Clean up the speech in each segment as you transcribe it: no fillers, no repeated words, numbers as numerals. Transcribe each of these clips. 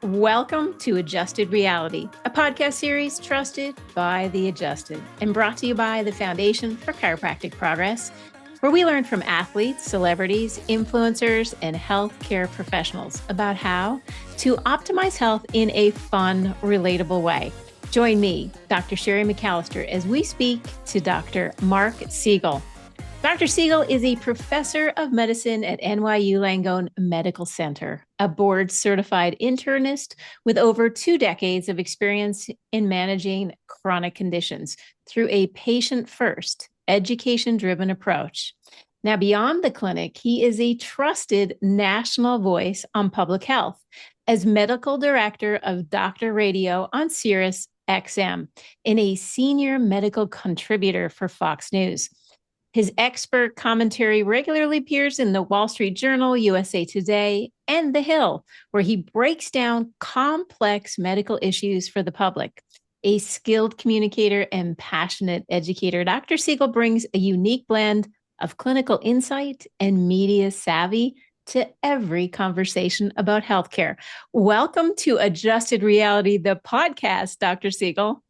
Welcome to Adjusted Reality, a podcast series trusted by the adjusted and brought to you by the Foundation for Chiropractic Progress, where we learn from athletes, celebrities, influencers, and healthcare professionals about how to optimize health in a fun, relatable way. Join me, Dr. Sherry McAllister, as we speak to Dr. Marc Siegel. Dr. Siegel is a professor of medicine at NYU Langone Medical Center, a board-certified internist with over 2 decades of experience in managing chronic conditions through a patient-first, education-driven approach. Now, beyond the clinic, he is a trusted national voice on public health as medical director of Doctor Radio on SiriusXM and a senior medical contributor for Fox News. His expert commentary regularly appears in the Wall Street Journal, USA Today, and The Hill, where he breaks down complex medical issues for the public. A skilled communicator and passionate educator, Dr. Siegel brings a unique blend of clinical insight and media savvy to every conversation about healthcare. Welcome to Adjusted Reality, the podcast, Dr. Siegel.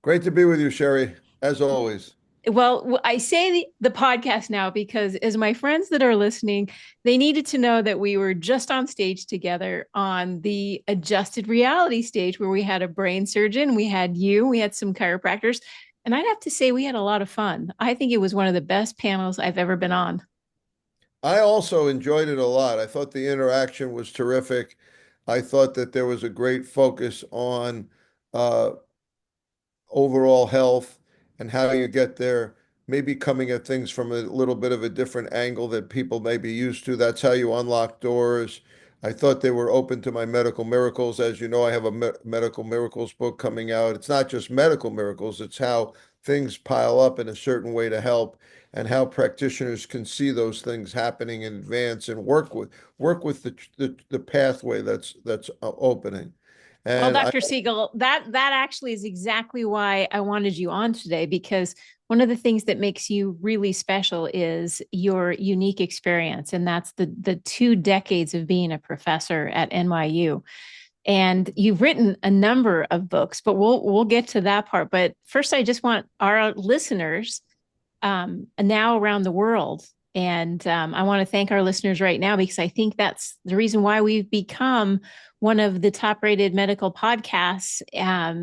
Great to be with you, Sherry, as always. Well, I say the podcast now because as my friends that are listening, they needed to know that we were just on stage together on the Adjusted Reality stage where we had a brain surgeon, we had you, we had some chiropractors, and I'd have to say we had a lot of fun. I think it was one of the best panels I've ever been on. I also enjoyed it a lot. I thought the interaction was terrific. I thought that there was a great focus on uh, overall health and how you get there, maybe coming at things from a little bit of a different angle that people may be used to. That's how you unlock doors. I thought they were open to my medical miracles. As you know, I have a medical miracles book coming out. It's not just medical miracles, it's how things pile up in a certain way to help and how practitioners can see those things happening in advance and work with the pathway that's opening. Well, And I Dr. Siegel, that actually is exactly why I wanted you on today, because one of the things that makes you really special is your unique experience, and that's the 2 decades of being a professor at NYU. And you've written a number of books, but we'll get to that part. But first, I just want our listeners now around the world. And I want to thank our listeners right now because I think that's the reason why we've become one of the top rated medical podcasts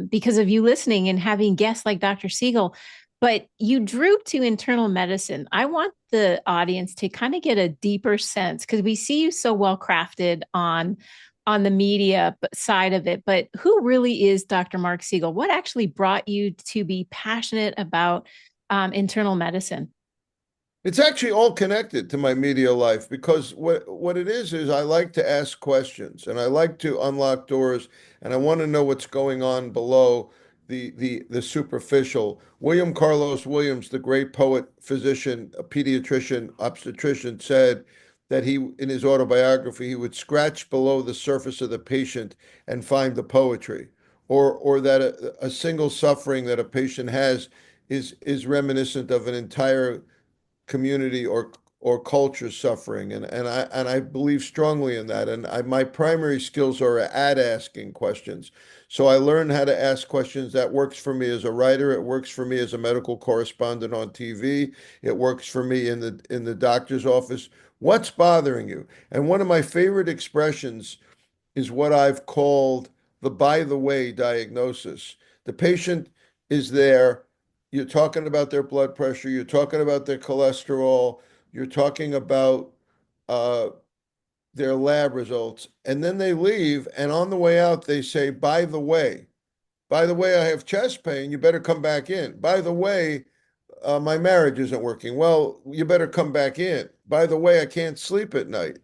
because of you listening and having guests like Dr. Siegel. But you drew to internal medicine. I want the audience to kind of get a deeper sense because we see you so well crafted on the media side of it. But who really is Dr. Marc Siegel? What actually brought you to be passionate about internal medicine? It's actually all connected to my media life because what it is I like to ask questions and I like to unlock doors and I want to know what's going on below the superficial. William Carlos Williams, the great poet, physician, a pediatrician, obstetrician, said that he, in his autobiography, he would scratch below the surface of the patient and find the poetry, or that a single suffering that a patient has is reminiscent of an entire community or culture suffering, and I believe strongly in that. And my primary skills are at asking questions. So I learned how to ask questions. That works for me as a writer. It works for me as a medical correspondent on TV. It works for me in the doctor's office. What's bothering you? And one of my favorite expressions is what I've called the by the way diagnosis. The patient is there. You're talking about their blood pressure. You're talking about their cholesterol. You're talking about uh, their lab results. And then they leave. And on the way out, they say, by the way, I have chest pain. You better come back in. By the way, my marriage isn't working. Well, you better come back in. By the way, I can't sleep at night.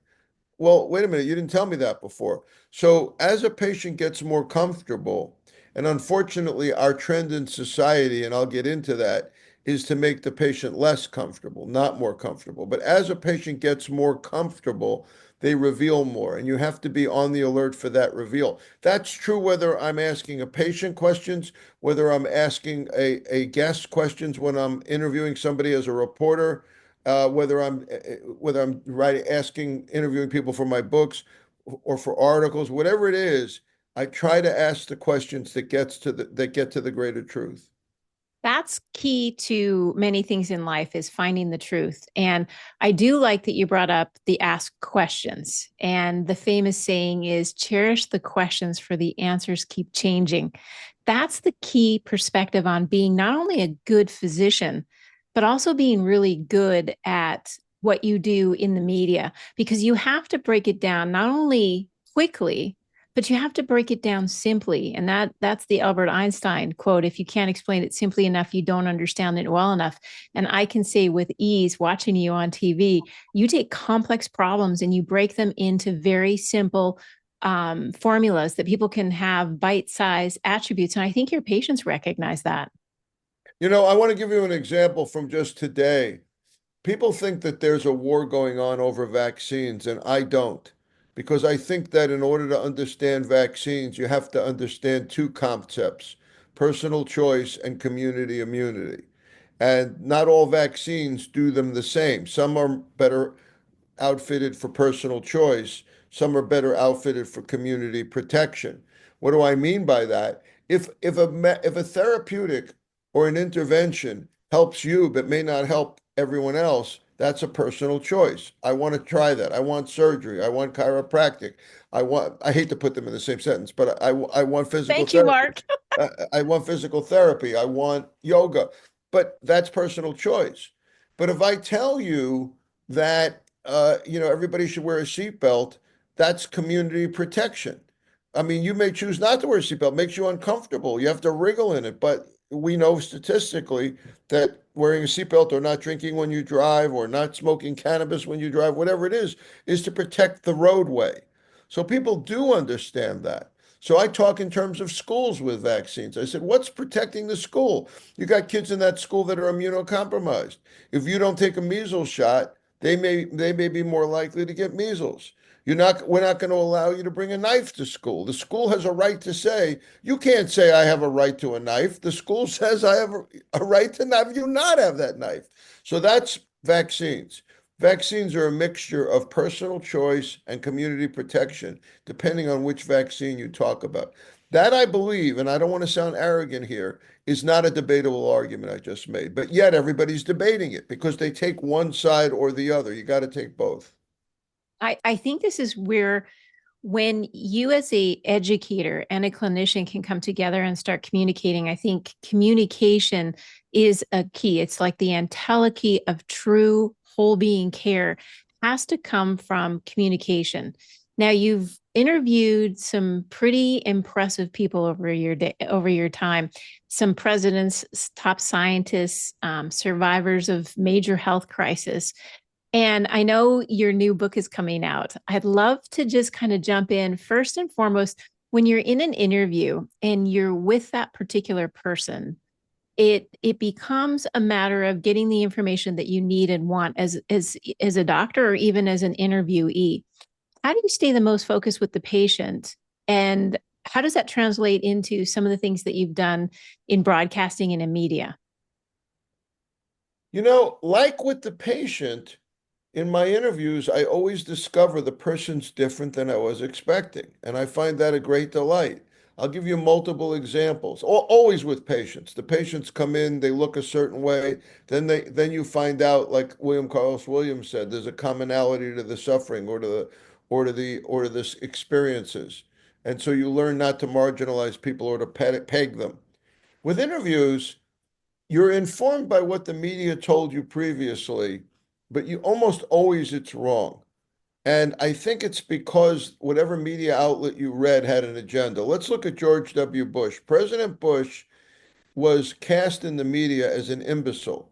Well, wait a minute, you didn't tell me that before. So as a patient gets more comfortable, and unfortunately, our trend in society, and I'll get into that, is to make the patient less comfortable, not more comfortable. But as a patient gets more comfortable, they reveal more, and you have to be on the alert for that reveal. That's true whether I'm asking a patient questions, whether I'm asking a guest questions when I'm interviewing somebody as a reporter, whether I'm writing, asking, interviewing people for my books or for articles, whatever it is, I try to ask the questions that get to the greater truth. That's key to many things in life is finding the truth. And I do like that you brought up the ask questions. And the famous saying is cherish the questions for the answers keep changing. That's the key perspective on being not only a good physician, but also being really good at what you do in the media, because you have to break it down not only quickly, but you have to break it down simply. And that's the Albert Einstein quote: if you can't explain it simply enough, you don't understand it well enough. And I can say with ease, watching you on TV, you take complex problems and you break them into very simple formulas that people can have bite-sized attributes. And I think your patients recognize that. I want to give you an example from just today. People think that there's a war going on over vaccines, and I don't. Because I think that in order to understand vaccines, you have to understand two concepts: personal choice and community immunity. And not all vaccines do them the same. Some are better outfitted for personal choice. Some are better outfitted for community protection. What do I mean by that? If a therapeutic or an intervention helps you but may not help everyone else, that's a personal choice. I want to try that. I want surgery. I want chiropractic. I hate to put them in the same sentence, but I want physical Thank you, therapy. Mark. I want physical therapy. I want yoga. But that's personal choice. But if I tell you that everybody should wear a seatbelt, that's community protection. I mean, you may choose not to wear a seatbelt, makes you uncomfortable. You have to wriggle in it, but we know statistically that wearing a seatbelt or not drinking when you drive or not smoking cannabis when you drive, whatever it is to protect the roadway. So people do understand that. So I talk in terms of schools with vaccines. I said, what's protecting the school? You got kids in that school that are immunocompromised. If you don't take a measles shot, they may be more likely to get measles. We're not going to allow you to bring a knife to school. The school has a right to say, you can't say I have a right to a knife. The school says I have a right to have you not have that knife. So that's vaccines. Vaccines are a mixture of personal choice and community protection, depending on which vaccine you talk about. That I believe, and I don't want to sound arrogant here, is not a debatable argument I just made. But yet everybody's debating it because they take one side or the other. You got to take both. I think this is where when you as a educator and a clinician can come together and start communicating, I think communication is a key. It's like the entelechy of true whole being care has to come from communication. Now you've interviewed some pretty impressive people over your time, some presidents, top scientists, survivors of major health crisis. And I know your new book is coming out. I'd love to just kind of jump in first and foremost. When you're in an interview and you're with that particular person, it becomes a matter of getting the information that you need and want as a doctor or even as an interviewee. How do you stay the most focused with the patient? And how does that translate into some of the things that you've done in broadcasting and in media? Like with the patient, in my interviews, I always discover the person's different than I was expecting, and I find that a great delight. I'll give you multiple examples. Always with patients. The patients come in, they look a certain way, then you find out, like William Carlos Williams said, there's a commonality to the suffering or to the experiences. And so you learn not to marginalize people or to peg them. With interviews, you're informed by what the media told you previously, but you almost always it's wrong. And I think it's because whatever media outlet you read had an agenda. Let's look at George W. Bush. President Bush was cast in the media as an imbecile.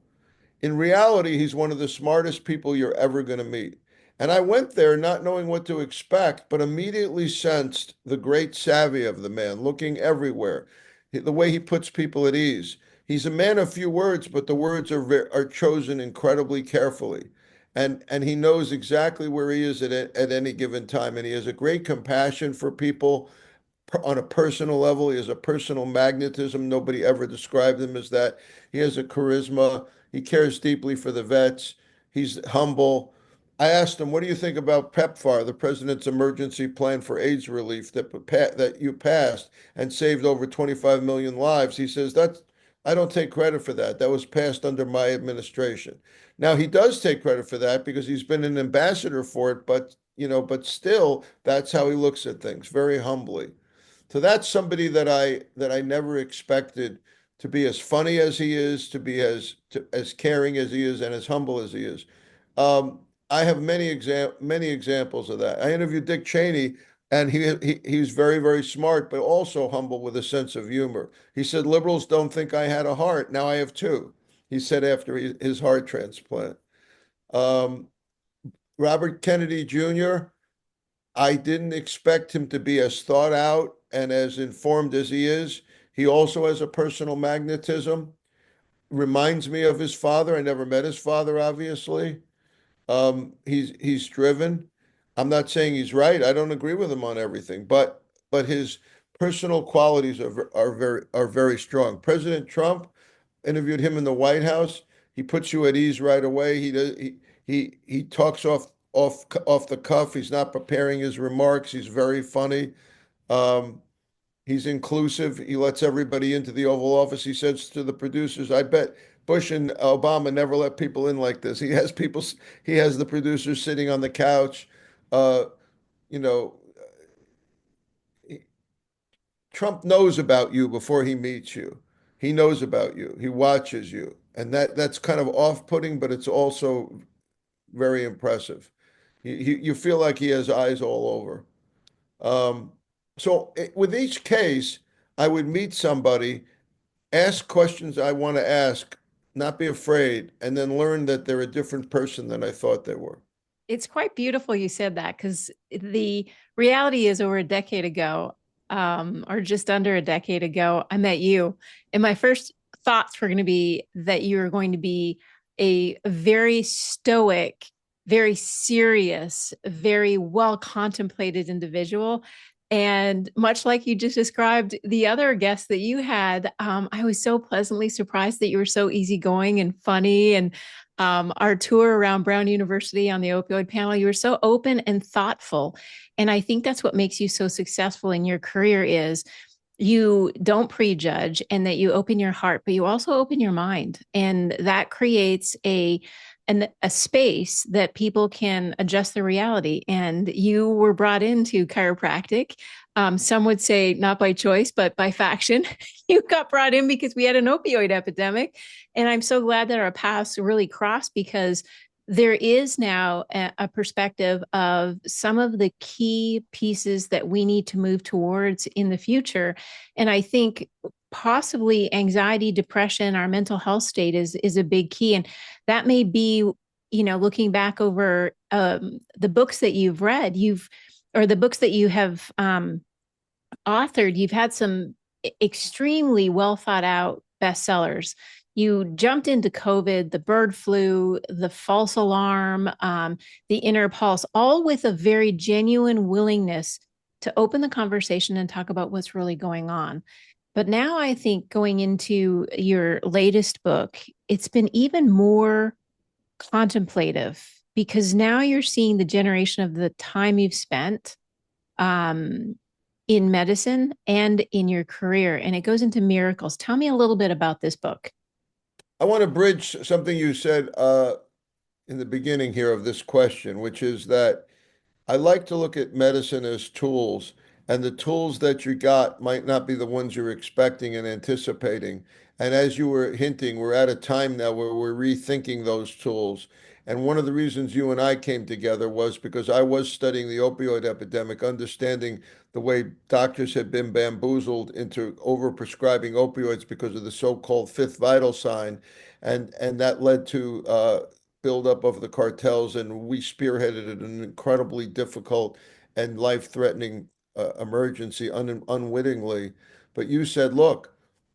In reality, he's one of the smartest people you're ever going to meet. And I went there not knowing what to expect, but immediately sensed the great savvy of the man, looking everywhere, the way he puts people at ease. He's a man of few words, but the words are chosen incredibly carefully. And he knows exactly where he is at any given time. And he has a great compassion for people on a personal level. He has a personal magnetism. Nobody ever described him as that. He has a charisma. He cares deeply for the vets. He's humble. I asked him, "What do you think about PEPFAR, the President's Emergency Plan for AIDS Relief that you passed and saved over 25 million lives?" He says, "That's I don't take credit for that. That was passed under my administration." Now he does take credit for that because he's been an ambassador for it, but but still, that's how he looks at things, very humbly. So that's somebody that I never expected to be as funny as he is, to be as caring as he is, and as humble as he is. Um, I have many examples of that. I interviewed Dick Cheney, and he was very smart, but also humble with a sense of humor. He said, "Liberals don't think I had a heart. Now I have two." He said after his heart transplant. Um, Robert Kennedy Jr. I didn't expect him to be as thought out and as informed as he is. He also has a personal magnetism. Reminds me of his father. I never met his father, obviously. He's driven. I'm not saying he's right. I don't agree with him on everything, but his personal qualities are very strong. President Trump, interviewed him in the White House. He puts you at ease right away. He talks off the cuff. He's not preparing his remarks. He's very funny. Um, he's inclusive. He lets everybody into the Oval Office. He says to the producers, "I bet Bush and Obama never let people in like this." He has the producers sitting on the couch. Uh, you know, Trump knows about you before he meets you. He knows about you. He watches you. And that's kind of off-putting, but it's also very impressive. You feel like he has eyes all over. Um, with each case, I would meet somebody, ask questions I want to ask, not be afraid, and then learn that they're a different person than I thought they were. It's quite beautiful you said that because the reality is over a decade ago, or just under a decade ago, I met you. And my first thoughts were going to be that you were going to be a very stoic, very serious, very well contemplated individual. And much like you just described the other guests that you had, I was so pleasantly surprised that you were so easygoing and funny. And our tour around Brown University on the opioid panel, you were so open and thoughtful. And I think that's what makes you so successful in your career is you don't prejudge and that you open your heart, but you also open your mind. And that creates a space that people can adjust their reality. And you were brought into chiropractic. Some would say not by choice, but by faction. You got brought in because we had an opioid epidemic. And I'm so glad that our paths really crossed because there is now a perspective of some of the key pieces that we need to move towards in the future. And I think possibly anxiety, depression, our mental health state is a big key. And that may be, looking back over the books that you've read, or the books that you have authored, you've had some extremely well thought out bestsellers. You jumped into COVID, the bird flu, the false alarm, the inner pulse, all with a very genuine willingness to open the conversation and talk about what's really going on. But now I think going into your latest book, it's been even more contemplative because now you're seeing the generation of the time you've spent um, in medicine and in your career, and it goes into miracles. Tell me a little bit about this book. I want to bridge something you said in the beginning here of this question, which is that I like to look at medicine as tools, and the tools that you got might not be the ones you're expecting and anticipating. And as you were hinting, we're at a time now where we're rethinking those tools. And one of the reasons you and I came together was because I was studying the opioid epidemic, understanding the way doctors had been bamboozled into overprescribing opioids because of the so-called fifth vital sign. And that led to buildup of the cartels, and we spearheaded an incredibly difficult and life-threatening emergency unwittingly. But you said, look,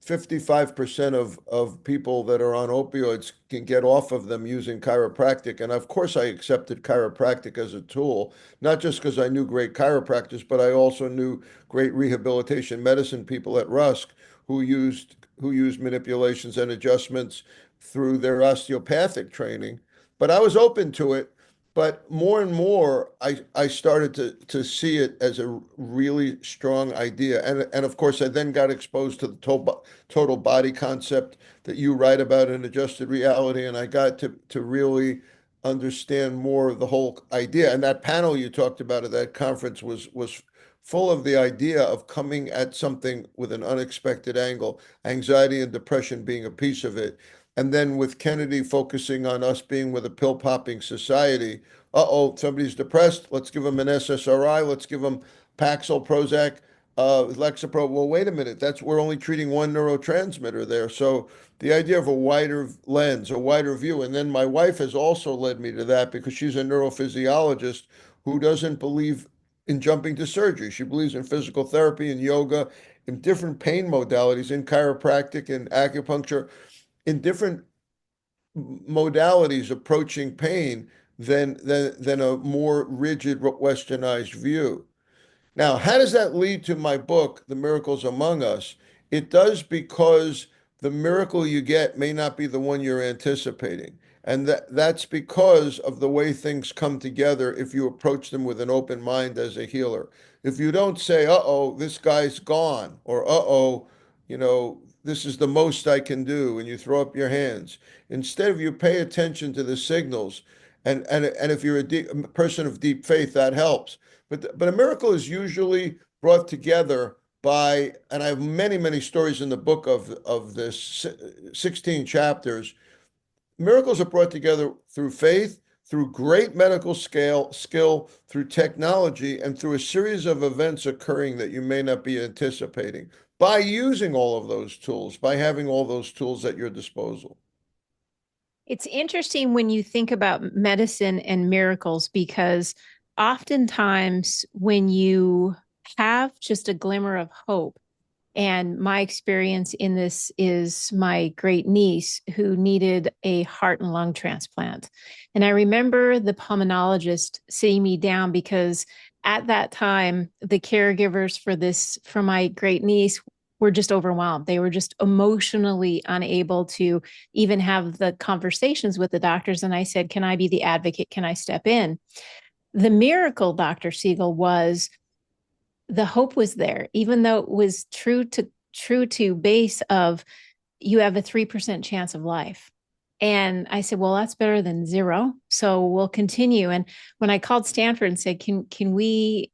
55% of people that are on opioids can get off of them using chiropractic. And of course, I accepted chiropractic as a tool, not just because I knew great chiropractors, but I also knew great rehabilitation medicine people at Rusk who used manipulations and adjustments through their osteopathic training. But I was open to it. But more and more, I started to see it as a really strong idea. And of course, I then got exposed to the total body concept that you write about in Adjusted Reality. And I got to really understand more of the whole idea. And that panel you talked about at that conference was full of the idea of coming at something with an unexpected angle, anxiety and depression being a piece of it. And then with Kennedy focusing on us being with a pill popping society, somebody's depressed. Let's give them an SSRI. Let's give them Paxil, Prozac, Lexapro. Well, wait a minute. We're only treating one neurotransmitter there. So the idea of a wider lens, a wider view. And then my wife has also led me to that because she's a neurophysiologist who doesn't believe in jumping to surgery. She believes in physical therapy and yoga, in different pain modalities, in chiropractic and acupuncture, in different modalities approaching pain than a more rigid westernized view. Now, how does that lead to my book, The Miracles Among Us? It does because the miracle you get may not be the one you're anticipating. And that's because of the way things come together if you approach them with an open mind as a healer. If you don't say, uh-oh, this guy's gone, or uh-oh, this is the most I can do, and you throw up your hands. Instead of you pay attention to the signals, and if you're a person of deep faith, that helps. But a miracle is usually brought together by, and I have many, many stories in the book of this 16 chapters. Miracles are brought together through faith, through great medical skill, through technology, and through a series of events occurring that you may not be anticipating by using all of those tools, by having all those tools at your disposal. It's interesting when you think about medicine and miracles because oftentimes when you have just a glimmer of hope, and my experience in this is my great niece who needed a heart and lung transplant. And I remember the pulmonologist sitting me down because at that time, the caregivers for my great niece were just overwhelmed. They were just emotionally unable to even have the conversations with the doctors. And I said, can I be the advocate? Can I step in? The miracle, Dr. Siegel, was the hope was there, even though it was true to base of you have a 3% chance of life. And I said, well, that's better than zero. So we'll continue. And when I called Stanford and said, can we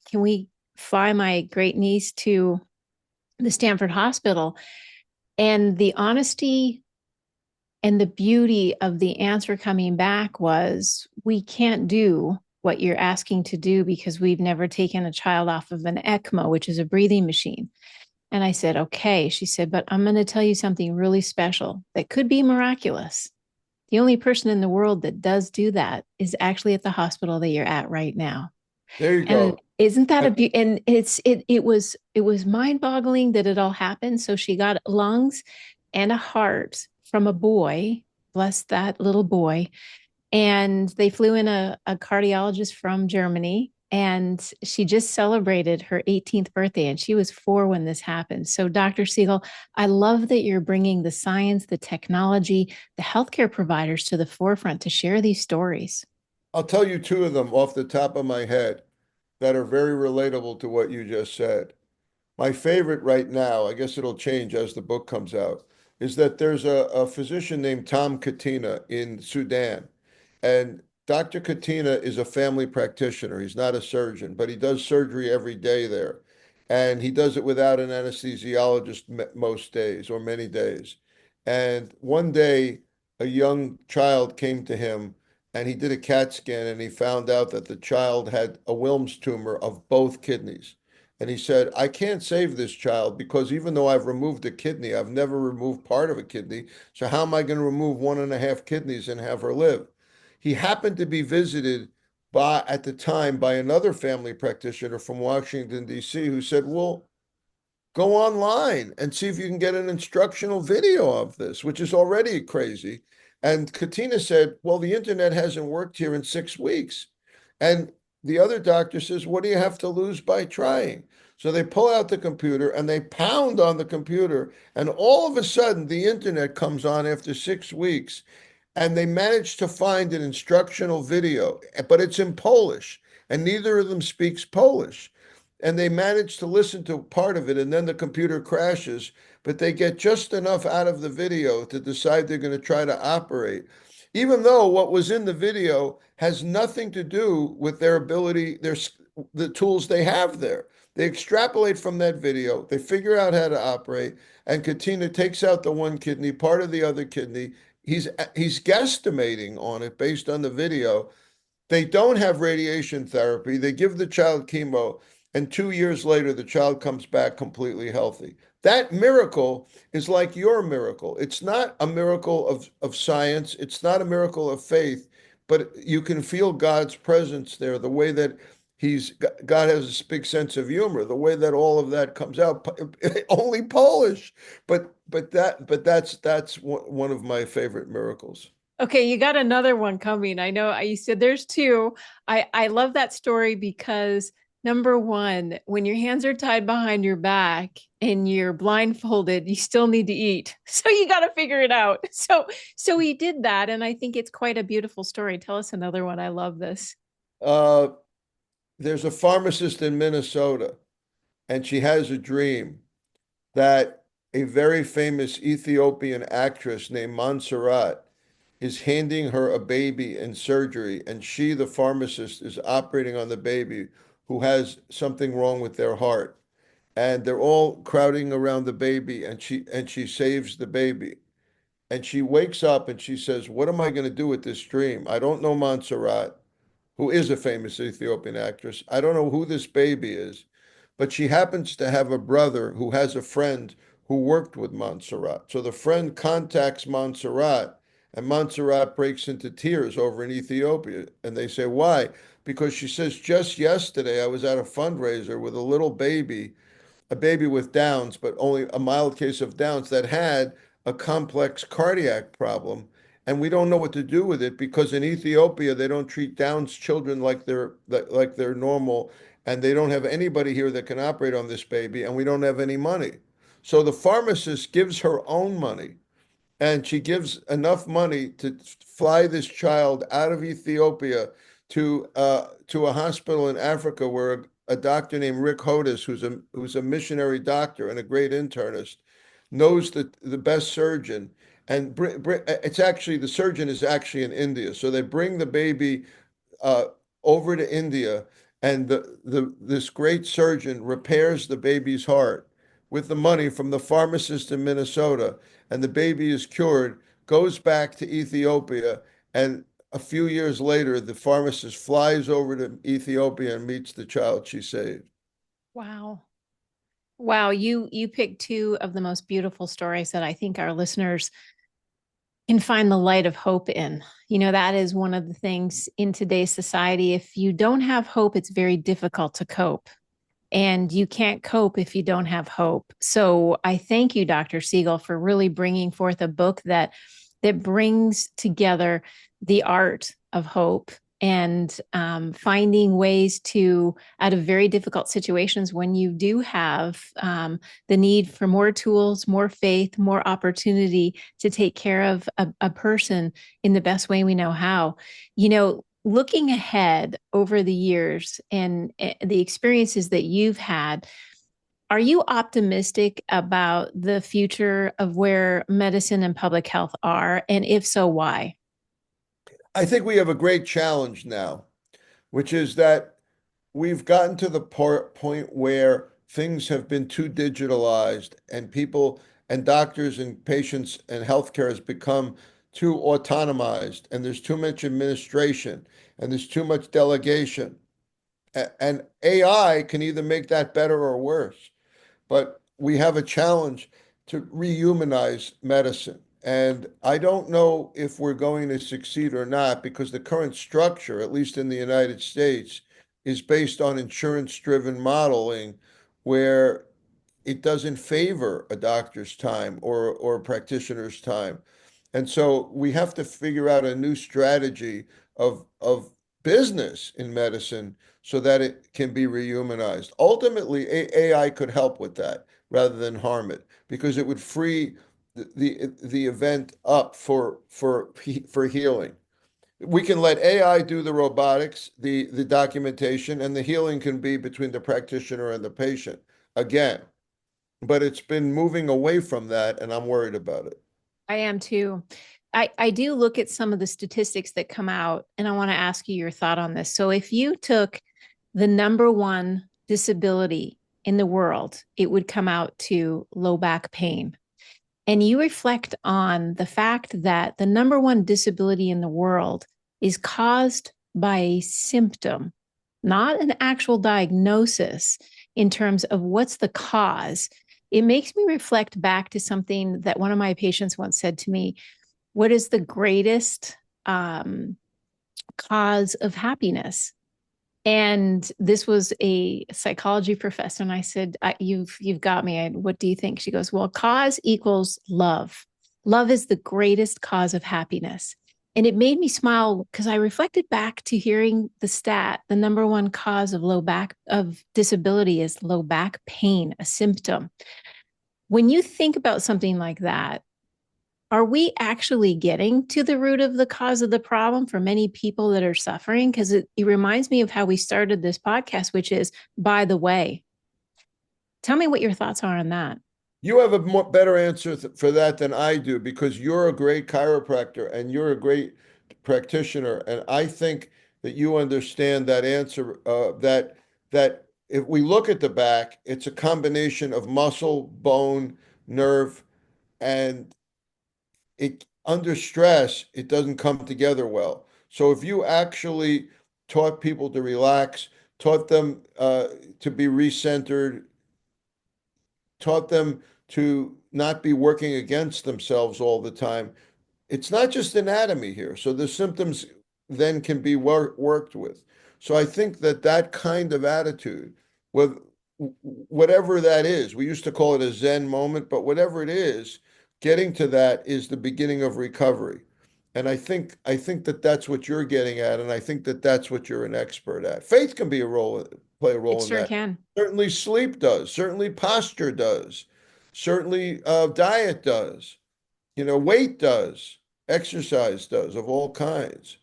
fly my great niece to the Stanford Hospital? And the honesty and the beauty of the answer coming back was, we can't do what you're asking to do because we've never taken a child off of an ECMO, which is a breathing machine. And I said, okay. She said, but I'm going to tell you something really special that could be miraculous. The only person in the world that does do that is actually at the hospital that you're at right now. There you And go. isn't that I, and it was mind-boggling that it all happened. So she got lungs and a heart from a boy, bless that little boy. And they flew in a cardiologist from Germany, and she just celebrated her 18th birthday, and she was 4 when this happened. So, Dr. Siegel, I love that you're bringing the science, the technology, the healthcare providers to the forefront to share these stories. I'll tell you two of them off the top of my head that are very relatable to what you just said. My favorite right now, I guess it'll change as the book comes out, is that there's a physician named Tom Katina in Sudan. And Dr. Katina is a family practitioner. He's not a surgeon, but he does surgery every day there. And he does it without an anesthesiologist most days or many days. And one day, a young child came to him and he did a CAT scan and he found out that the child had a Wilms tumor of both kidneys. And he said, I can't save this child because even though I've removed a kidney, I've never removed part of a kidney. So how am I going to remove one and a half kidneys and have her live? He happened to be visited at the time by another family practitioner from Washington, D.C., who said, well, go online and see if you can get an instructional video of this, which is already crazy. And Katina said, well, the internet hasn't worked here in 6 weeks. And the other doctor says, what do you have to lose by trying? So they pull out the computer and they pound on the computer. And all of a sudden, the internet comes on after 6 weeks. and they managed to find an instructional video, but it's in Polish, and neither of them speaks Polish. And they managed to listen to part of it, and then the computer crashes, but they get just enough out of the video to decide they're going to try to operate, even though what was in the video has nothing to do with their ability, the tools they have there. They extrapolate from that video, they figure out how to operate, and Katina takes out the one kidney, part of the other kidney. He's guesstimating on it based on the video. They don't have radiation therapy. They give the child chemo, and 2 years later, the child comes back completely healthy. That miracle is like your miracle. It's not a miracle of science. It's not a miracle of faith, but you can feel God's presence there, the way that God has a big sense of humor, the way that all of that comes out, only Polish. But that's one of my favorite miracles. Okay, you got another one coming. I know you said there's two. I love that story because number one, when your hands are tied behind your back and you're blindfolded, you still need to eat. So you got to figure it out. So he did that, and I think it's quite a beautiful story. Tell us another one. I love this. Uh, there's a pharmacist in Minnesota, and she has a dream that a very famous Ethiopian actress named Montserrat is handing her a baby in surgery, and she, the pharmacist, is operating on the baby who has something wrong with their heart. And they're all crowding around the baby, and she saves the baby. And she wakes up and she says, "What am I going to do with this dream? I don't know Montserrat, who is a famous Ethiopian actress. I don't know who this baby is, but she happens to have a brother who has a friend who worked with Montserrat. So the friend contacts Montserrat, and Montserrat breaks into tears over in Ethiopia. And they say, why? Because she says, just yesterday I was at a fundraiser with a baby with Downs, but only a mild case of Downs that had a complex cardiac problem. And we don't know what to do with it because in Ethiopia they don't treat Downs children like they're normal, and they don't have anybody here that can operate on this baby, and we don't have any money. So the pharmacist gives her own money, and she gives enough money to fly this child out of Ethiopia to a hospital in Africa where a doctor named Rick Hodis, who's a missionary doctor and a great internist, knows the best surgeon. And it's actually the surgeon is actually in India, so they bring the baby uh, over to India, and this great surgeon repairs the baby's heart with the money from the pharmacist in Minnesota, and the baby is cured, goes back to Ethiopia, and a few years later, the pharmacist flies over to Ethiopia and meets the child she saved. Wow. Wow, you picked two of the most beautiful stories that I think our listeners can find the light of hope in. You know, that is one of the things in today's society. If you don't have hope, it's very difficult to cope. And you can't cope if you don't have hope. So I thank you, Dr. Siegel, for really bringing forth a book that brings together the art of hope and finding ways to, out of very difficult situations, when you do have the need for more tools, more faith, more opportunity to take care of a person in the best way we know how. You know, looking ahead over the years and the experiences that you've had, are you optimistic about the future of where medicine and public health are? And if so, why? I think we have a great challenge now, which is that we've gotten to the point where things have been too digitalized, and people and doctors and patients and healthcare has become too autonomized, and there's too much administration, and there's too much delegation. And AI can either make that better or worse. But we have a challenge to rehumanize medicine. And I don't know if we're going to succeed or not, because the current structure, at least in the United States, is based on insurance-driven modeling where it doesn't favor a doctor's time or a practitioner's time. And so we have to figure out a new strategy of business in medicine so that it can be rehumanized. Ultimately, AI could help with that rather than harm it, because it would free the event up for healing. We can let AI do the robotics, the documentation, and the healing can be between the practitioner and the patient again. But it's been moving away from that, and I'm worried about it. I am too. I do look at some of the statistics that come out, and I want to ask you your thought on this. So, if you took the number one disability in the world, it would come out to low back pain. And you reflect on the fact that the number one disability in the world is caused by a symptom, not an actual diagnosis in terms of what's the cause. It makes me reflect back to something that one of my patients once said to me. What is the greatest cause of happiness? And this was a psychology professor. And I said, you've got me. What do you think? She goes, well, cause equals love. Love is the greatest cause of happiness. And it made me smile because I reflected back to hearing the stat. The number one cause of low back of disability is low back pain, a symptom. When you think about something like that, are we actually getting to the root of the cause of the problem for many people that are suffering? Because it reminds me of how we started this podcast, which is, by the way. Tell me what your thoughts are on that. You have a better answer for that than I do because you're a great chiropractor and you're a great practitioner, and I think that you understand that answer. That if we look at the back, it's a combination of muscle, bone, nerve, and it under stress, it doesn't come together well. So if you actually taught people to relax, taught them to be recentered, taught them to not be working against themselves all the time, it's not just anatomy here. So the symptoms then can be worked with. So I think that that kind of attitude, with whatever that is, we used to call it a Zen moment, but whatever it is, getting to that is the beginning of recovery. And I think that that's what you're getting at, and I think that that's what you're an expert at. Faith can be a role, play a It role in sure that. can. Certainly sleep does. Certainly posture does. Certainly diet does. Weight does, exercise does of all kinds.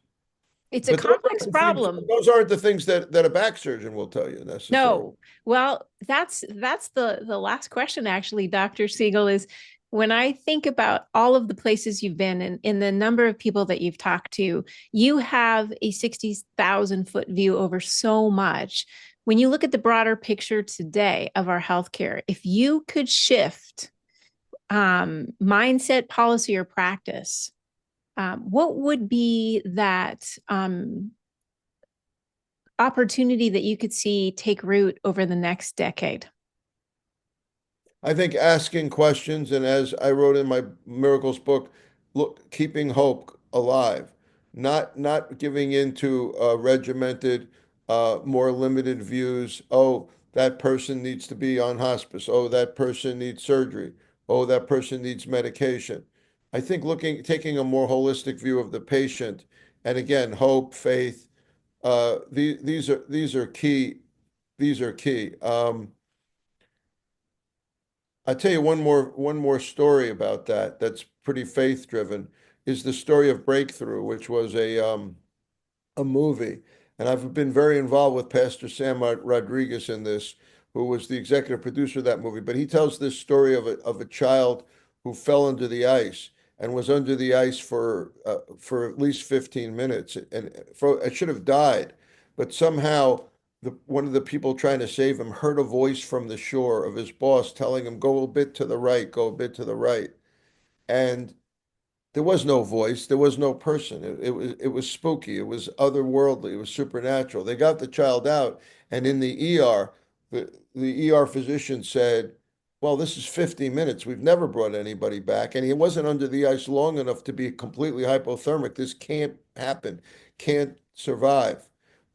It's a But those complex aren't the things, problem. those aren't the things that a back surgeon will tell you necessarily. No. Well, that's the last question actually, Dr. Siegel, is when I think about all of the places you've been and in the number of people that you've talked to, you have a 60,000-foot view over so much. When you look at the broader picture today of our healthcare, if you could shift mindset, policy, or practice, what would be that opportunity that you could see take root over the next decade? I think asking questions, and as I wrote in my miracles book, look, keeping hope alive, not giving into regimented, more limited views. Oh, that person needs to be on hospice. Oh, that person needs surgery. Oh, that person needs medication. I think taking a more holistic view of the patient, and again, hope, faith, these are key. These are key. I'll tell you one more story about that that's pretty faith driven is the story of Breakthrough, which was a movie. And I've been very involved with Pastor Sam Rodriguez in this, who was the executive producer of that movie. But he tells this story of a child who fell under the ice and was under the ice for at least 15 minutes and it should have died. But somehow one of the people trying to save him heard a voice from the shore of his boss telling him, go a bit to the right, go a bit to the right. And there was no voice. There was no person. It was spooky. It was otherworldly. It was supernatural. They got the child out, and in the ER, the ER physician said, "Well, this is 50 minutes. We've never brought anybody back, and he wasn't under the ice long enough to be completely hypothermic. This can't happen. Can't survive."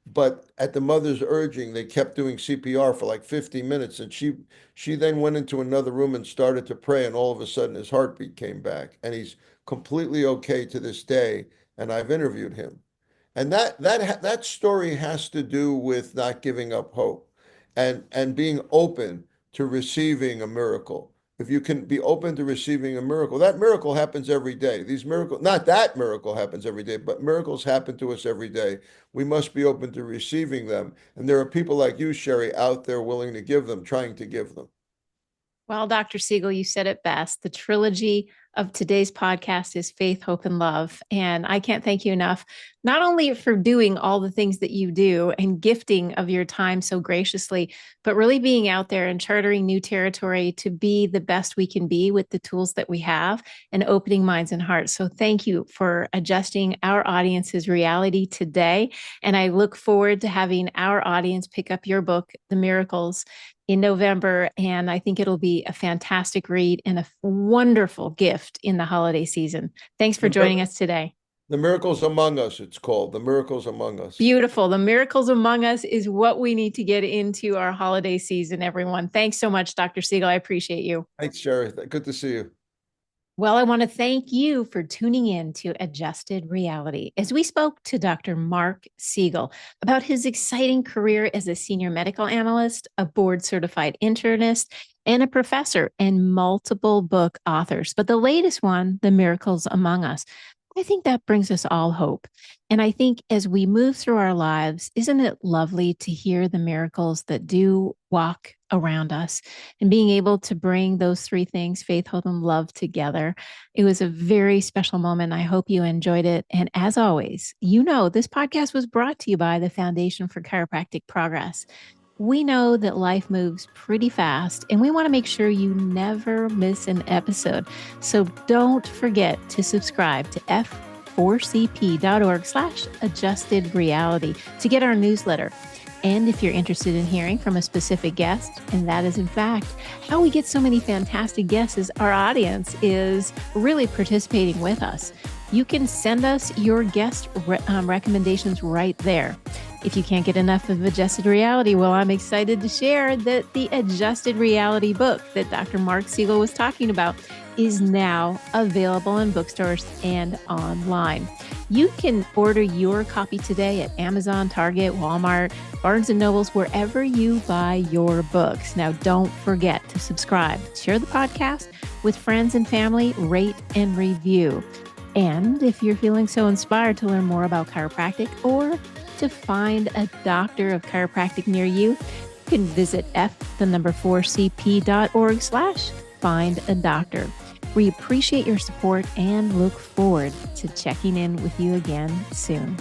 But at the mother's urging, they kept doing CPR for like 50 minutes, and she then went into another room and started to pray, and all of a sudden his heartbeat came back, and he's completely okay to this day, and I've interviewed him. And that story has to do with not giving up hope and being open to receiving a miracle. if you can be open to receiving a miracle, that miracle happens every day. These miracles, not that miracle happens every day, but miracles happen to us every day. We must be open to receiving them. And there are people like you, Sherry, out there willing to give them, trying to give them. Well, Dr. Siegel, you said it best. The trilogy of today's podcast is faith, hope, and love. And I can't thank you enough, not only for doing all the things that you do and gifting of your time so graciously, but really being out there and chartering new territory to be the best we can be with the tools that we have and opening minds and hearts. So thank you for adjusting our audience's reality today. And I look forward to having our audience pick up your book, The Miracles, in November. And I think it'll be a fantastic read and a wonderful gift in the holiday season. Thanks for joining us today. The Miracles Among Us, it's called. The Miracles Among Us. Beautiful. The Miracles Among Us is what we need to get into our holiday season, everyone. Thanks so much, Dr. Siegel. I appreciate you. Thanks, Sherry. Good to see you. Well, I want to thank you for tuning in to Adjusted Reality as we spoke to Dr. Marc Siegel about his exciting career as a senior medical analyst, a board-certified internist, and a professor and multiple book authors. But the latest one, The Miracles Among Us, I think that brings us all hope. And I think as we move through our lives, isn't it lovely to hear the miracles that do walk around us and being able to bring those three things, faith, hope, and love together? It was a very special moment. I hope you enjoyed it. And as always, you know, this podcast was brought to you by the Foundation for Chiropractic Progress. We know that life moves pretty fast, and we want to make sure you never miss an episode. So don't forget to subscribe to f4cp.org/adjusted reality to get our newsletter. And if you're interested in hearing from a specific guest, and that is in fact how we get so many fantastic guests, is our audience is really participating with us. You can send us your guest recommendations right there. If you can't get enough of Adjusted Reality, well, I'm excited to share that the Adjusted Reality book that Dr. Marc Siegel was talking about is now available in bookstores and online. You can order your copy today at Amazon, Target, Walmart, Barnes & Nobles, wherever you buy your books. Now, don't forget to subscribe, share the podcast with friends and family, rate and review. And if you're feeling so inspired to learn more about chiropractic or to find a doctor of chiropractic near you, you can visit f4cp.org/find a doctor. We appreciate your support and look forward to checking in with you again soon.